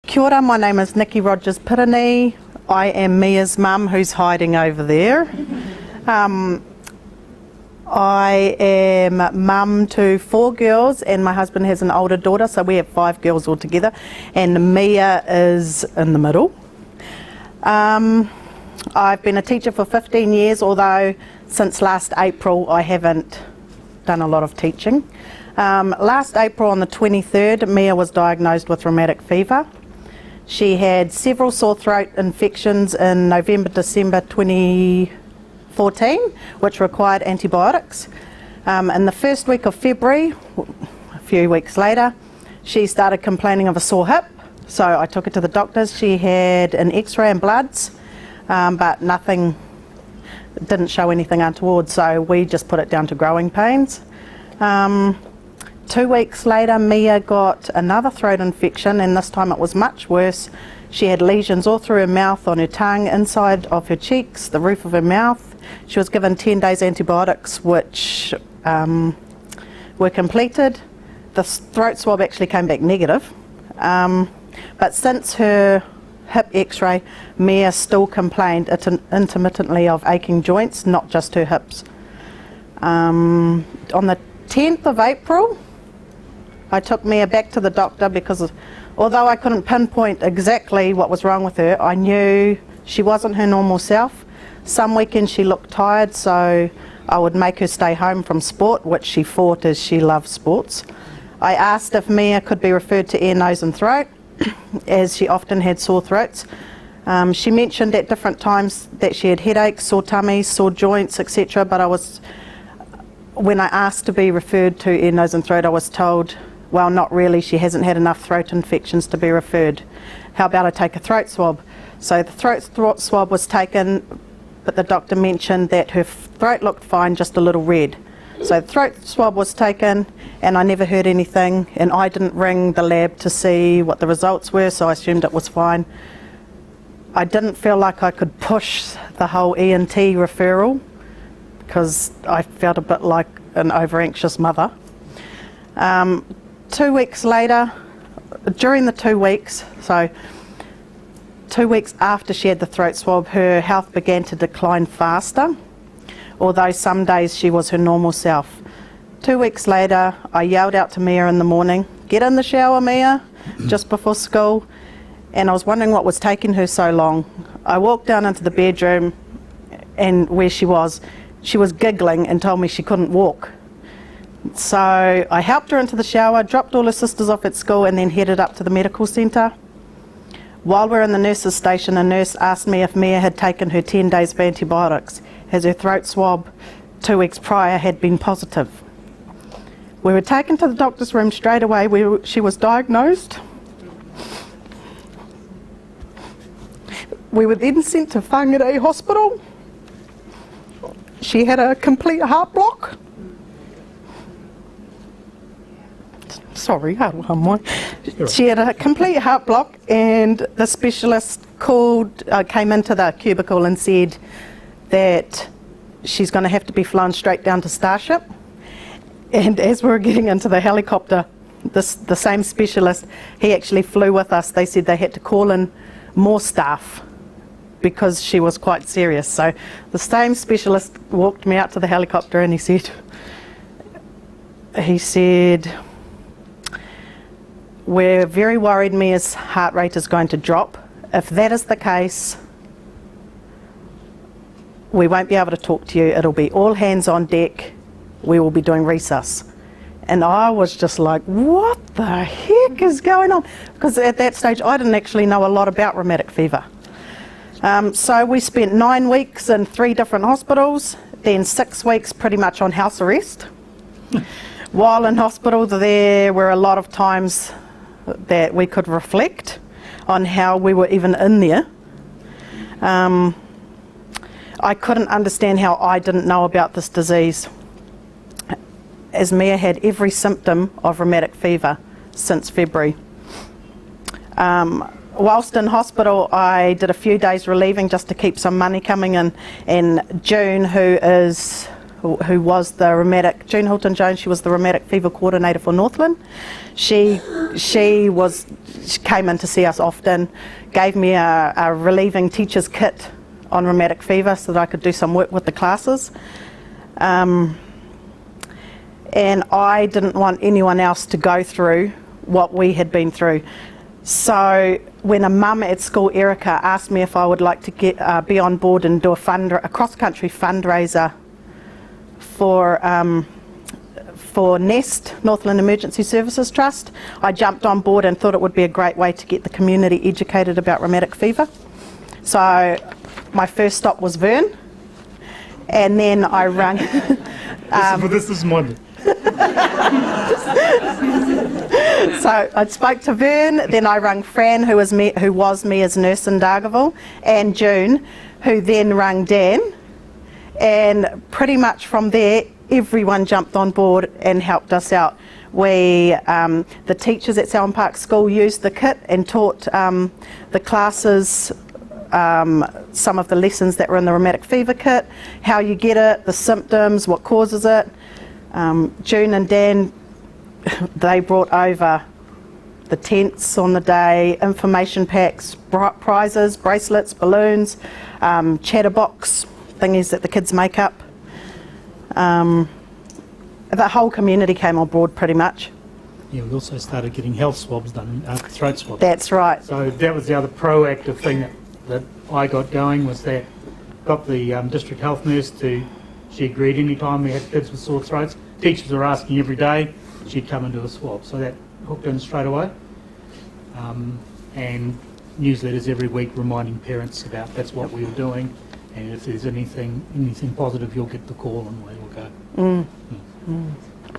Kia ora, my name is Nikki Rogers-Pirini. I am Mia's mum, who's hiding over there. I am mum to 4 girls, and my husband has an older daughter, so we have 5 girls altogether, and Mia is in the middle. I've been a teacher for 15 years, although since last April I haven't done a lot of teaching. Last April on the 23rd, Mia was diagnosed with rheumatic fever. She had several sore throat infections in November, December 2014, which required antibiotics. In the first week of February, a few weeks later, she started complaining of a sore hip. So I took her to the doctors. She had an x-ray and bloods, but nothing, didn't show anything untoward, so we just put it down to growing pains. 2 weeks later, Mia got another throat infection, and this time it was much worse. She had lesions all through her mouth, on her tongue, inside of her cheeks, the roof of her mouth. She was given 10 days antibiotics, which were completed. The throat swab actually came back negative. But since her hip x-ray, Mia still complained intermittently of aching joints, not just her hips. On the 10th of April, I took Mia back to the doctor because although I couldn't pinpoint exactly what was wrong with her, I knew she wasn't her normal self. Some weekends she looked tired, so I would make her stay home from sport, which she fought as she loved sports. I asked if Mia could be referred to ear, nose and throat, as she often had sore throats. She mentioned at different times that she had headaches, sore tummies, sore joints, etc. But when I asked to be referred to ear, nose and throat, I was told, well, not really, she hasn't had enough throat infections to be referred. How about I take a throat swab? So the throat swab was taken, but the doctor mentioned that her throat looked fine, just a little red. So the throat swab was taken, and I never heard anything, and I didn't ring the lab to see what the results were, so I assumed it was fine. I didn't feel like I could push the whole ENT referral, because I felt a bit like an over-anxious mother. 2 weeks later, during the 2 weeks, so 2 weeks after she had the throat swab, her health began to decline faster, although some days she was her normal self. 2 weeks later, I yelled out to Mia in the morning, "Get in the shower, Mia," just before school, and I was wondering what was taking her so long. I walked down into the bedroom, and where she was giggling and told me she couldn't walk. So I helped her into the shower, dropped all her sisters off at school, and then headed up to the medical centre. While we were in the nurse's station, a nurse asked me if Mia had taken her 10 days of antibiotics, as her throat swab 2 weeks prior had been positive. We were taken to the doctor's room straight away where she was diagnosed. We were then sent to Whangarei Hospital. She had a complete heart block. Sorry, she had a complete heart block, and the specialist came into the cubicle and said that she's going to have to be flown straight down to Starship. And as we were getting into the helicopter, the same specialist, he actually flew with us. They said they had to call in more staff because she was quite serious. So the same specialist walked me out to the helicopter, and he said, "We're very worried Mia's heart rate is going to drop. If that is the case, we won't be able to talk to you. It'll be all hands on deck. We will be doing resus." And I was just like, what the heck is going on? Because at that stage I didn't actually know a lot about rheumatic fever. So we spent 9 weeks in 3 different hospitals, then 6 weeks pretty much on house arrest. While in hospital, there were a lot of times that we could reflect on how we were even in there. I couldn't understand how I didn't know about this disease, as Mia had every symptom of rheumatic fever since February. Whilst in hospital, I did a few days relieving just to keep some money coming in, and June, who is who was the rheumatic, June Hilton Jones, she was the rheumatic fever coordinator for Northland. She came in to see us often, gave me a relieving teacher's kit on rheumatic fever so that I could do some work with the classes. And I didn't want anyone else to go through what we had been through. So when a mum at school, Erica, asked me if I would like to be on board and do a cross-country fundraiser for NEST, Northland Emergency Services Trust, I jumped on board and thought it would be a great way to get the community educated about rheumatic fever. So my first stop was Vern, and then I rang... This is mine. So I spoke to Vern, then I rang Fran, who was Mia's nurse in Dargaville, and June, who then rang Dan, and pretty much from there everyone jumped on board and helped us out. The teachers at Selwyn Park School used the kit and taught the classes some of the lessons that were in the rheumatic fever kit, how you get it, the symptoms, what causes it. June and Dan, they brought over the tents on the day, information packs, prizes, bracelets, balloons, chatterbox thingies that the kids make up. The whole community came on board pretty much. Yeah, we also started getting health swabs done, throat swabs. That's right. So that was the other proactive thing that I got going, was that got the district health nurse she agreed any time we had kids with sore throats. Teachers were asking every day, she'd come and do a swab. So that hooked in straight away. And newsletters every week reminding parents about that's what we were doing, and if there's anything positive, you'll get the call and away we'll go.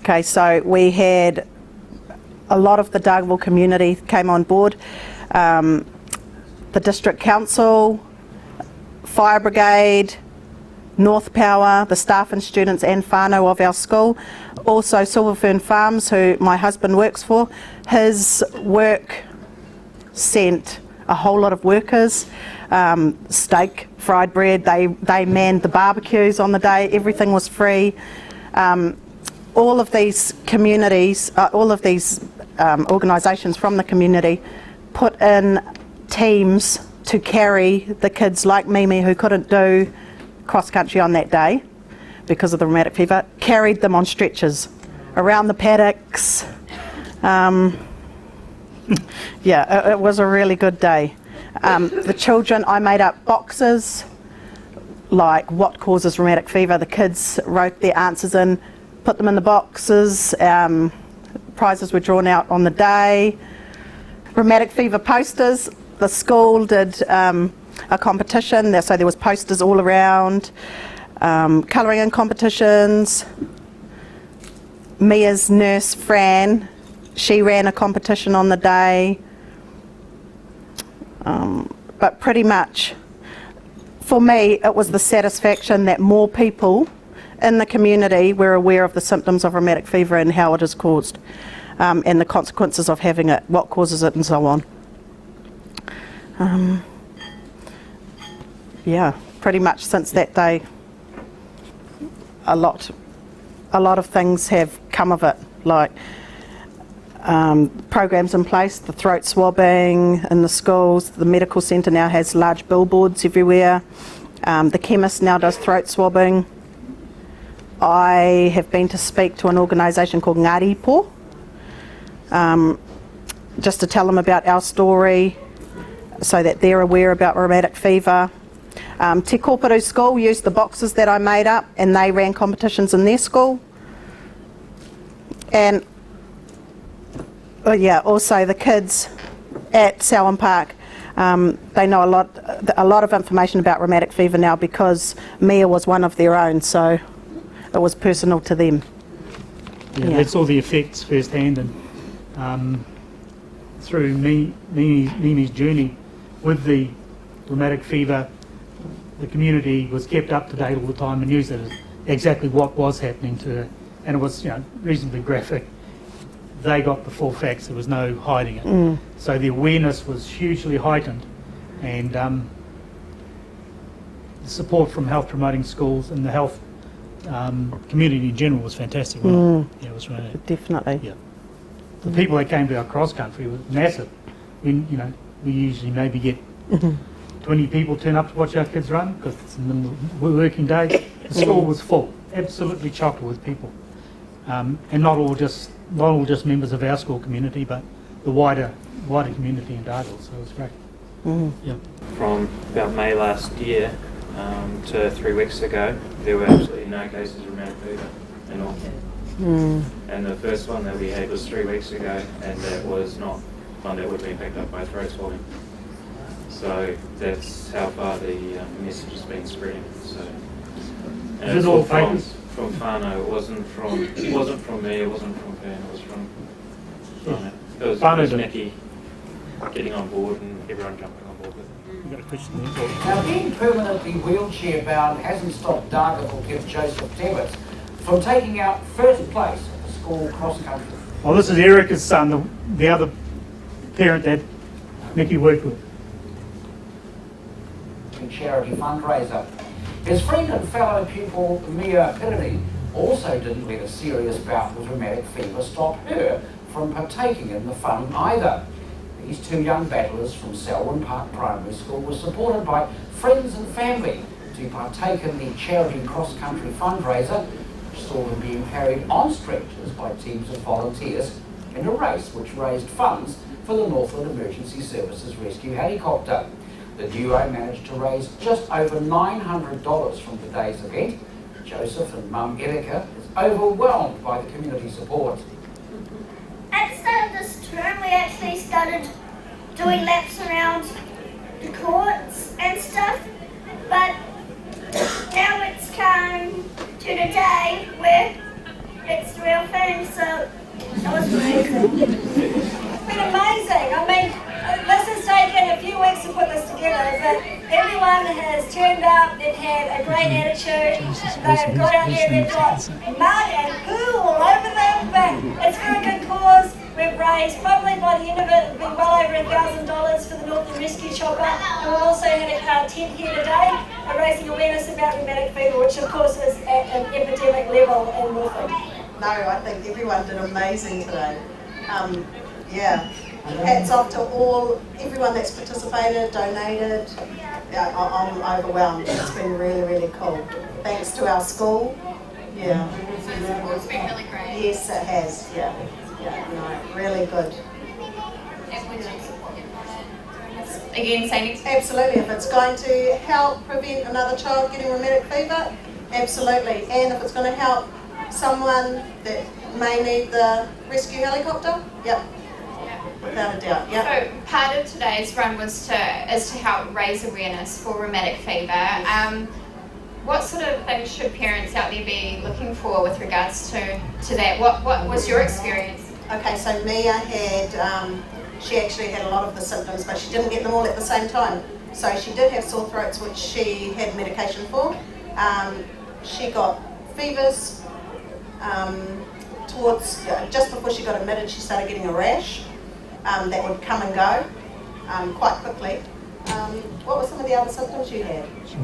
Okay, so we had a lot of the Dargaville community came on board. The District Council, Fire Brigade, North Power, the staff and students and whānau of our school. Also Silverfern Farms, who my husband works for, his work sent a whole lot of workers, steak, fried bread, they manned the barbecues on the day, everything was free. All of these communities, organisations from the community put in teams to carry the kids like Mimi who couldn't do cross country on that day because of the rheumatic fever, carried them on stretchers around the paddocks. Yeah, it was a really good day. The children, I made up boxes like what causes rheumatic fever. The kids wrote their answers in, put them in the boxes. Prizes were drawn out on the day. Rheumatic fever posters. The school did a competition, so there was posters all around. Colouring in competitions. Mia's nurse, Fran, she ran a competition on the day. But pretty much, for me, it was the satisfaction that more people in the community were aware of the symptoms of rheumatic fever and how it is caused, and the consequences of having it, what causes it, and so on. Yeah, pretty much since that day, a lot of things have come of it, like programs in place, the throat swabbing in the schools, the medical centre now has large billboards everywhere, the chemist now does throat swabbing. I have been to speak to an organisation called Ngāti Po, just to tell them about our story so that they're aware about rheumatic fever. Te Kōparu School used the boxes that I made up and they ran competitions in their school. And also the kids at Selwyn Park, they know a lot of information about rheumatic fever now because Mia was one of their own, so it was personal to them. Yeah. They saw the effects firsthand, and through Mimi's journey with the rheumatic fever, the community was kept up to date all the time and knew exactly what was happening to her, and it was reasonably graphic. They got the full facts, there was no hiding it. So the awareness was hugely heightened, and the support from health promoting schools and the health community in general was fantastic. Wasn't it? Yeah, it was really. Definitely. Yeah. The people that came to our cross country was massive. We usually maybe get 20 people turn up to watch our kids run because it's in the middle of the working day. The school was full, absolutely chock with people, and not all just members of our school community, but the wider community in Dargle. So it was great. Yeah. From about May last year to 3 weeks ago, there were absolutely no cases of rheumatic fever in all. And the first one that we had was 3 weeks ago, and that was not one that would have been picked up by throat swelling. So that's how far the message has been spreading. So, and Is it all fakers? From Whānau. It wasn't from me. It wasn't from Pern. It was from Whānau. It was Nikki getting on board and everyone jumping on board with it. You've got a question there? Now, being permanently wheelchair bound hasn't stopped Dargle kid Joseph Tebbit from taking out first place at the school cross country. Well, this is Erica's son, the other parent that Nikki worked with. Charity fundraiser. His friend and fellow pupil Mia Pirini also didn't let a serious bout with rheumatic fever stop her from partaking in the fun either. These two young battlers from Selwyn Park Primary School were supported by friends and family to partake in the charity cross-country fundraiser, which saw them being carried on stretchers by teams of volunteers in a race which raised funds for the Northland Emergency Services Rescue Helicopter. The duo managed to raise just over $900 from today's event. Joseph and Mum Erica is overwhelmed by the community support. At the start of this term, we actually started doing laps around the courts and stuff, but now it's come to the day where it's the real thing, so that was amazing. It's been amazing. I mean, this has taken a few weeks to put this together, but everyone has turned up, they've had a great attitude, they've got out there, they've got mud and poo all over them, but it's for a good cause. We've raised, probably by the end of it, it'll be well over $1,000 for the Northern Rescue Chopper, and we've also had a tent here today, raising awareness about rheumatic fever, which of course is at an epidemic level in Northern. No, I think everyone did amazing today. Yeah, hats off to everyone that's participated, donated. Yeah, I'm overwhelmed. It's been really, really cool. Thanks to our school. Yeah. It's been really great. Yes, it has. Yeah. Yeah, no, really good. And would you support him on it? Again, same experience. Absolutely. If it's going to help prevent another child getting rheumatic fever, absolutely. And if it's going to help someone that may need the rescue helicopter, yep. Without a doubt, yeah. So part of today's run is to help raise awareness for rheumatic fever. What sort of things should parents out there be looking for with regards to that? What was your experience? Okay, so Mia had, she actually had a lot of the symptoms, but she didn't get them all at the same time. So she did have sore throats, which she had medication for. She got fevers. Just before she got admitted, she started getting a rash that would come and go quite quickly. What were some of the other symptoms you had? The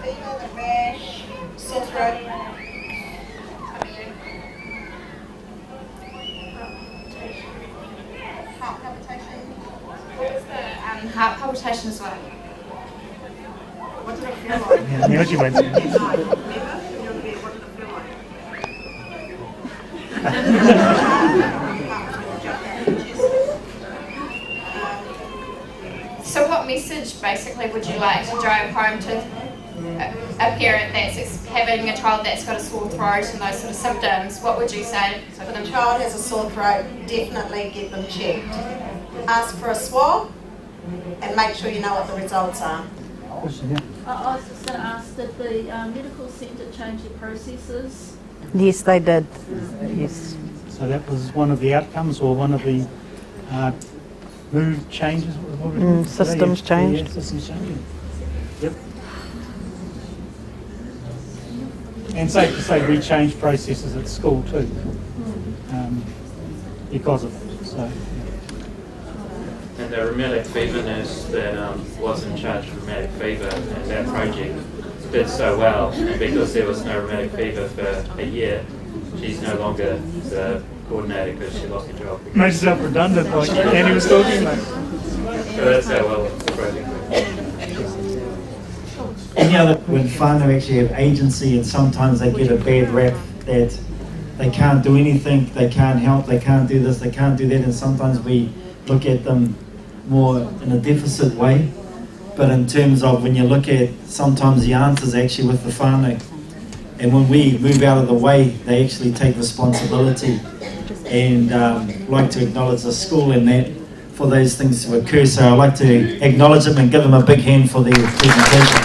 fever, the rash, sore throat. Heart palpitation. What was the heart palpitations like? What did it feel like? Yeah, what you went What did it feel like? So what message basically would you like to drive home to a parent that's having a child that's got a sore throat and those sort of symptoms? What would you say for them? If a child has a sore throat, definitely get them checked. Ask for a swab and make sure you know what the results are. I was just going to ask, did the medical centre change their processes? Yes, they did. Yes. So that was one of the outcomes, or one of the move changes. Systems changed. Yeah, systems changed. Yep. And safe to say, we changed processes at school too, because of it. So. And the rheumatic fever nurse that was in charge of rheumatic fever and that project did so well, and because there was no rheumatic fever for a year, she's no longer the coordinator because she lost her job. Made yourself redundant, like Andy was talking about. So that's how well the project went. Any other, when whānau actually have agency, and sometimes they get a bad rap that they can't do anything, they can't help, they can't do this, they can't do that, and sometimes we look at them more in a deficit way. But in terms of when you look at, sometimes the answer's actually with the whānau. And when we move out of the way, they actually take responsibility. And like to acknowledge the school and that for those things to occur. So I'd like to acknowledge them and give them a big hand for their presentation.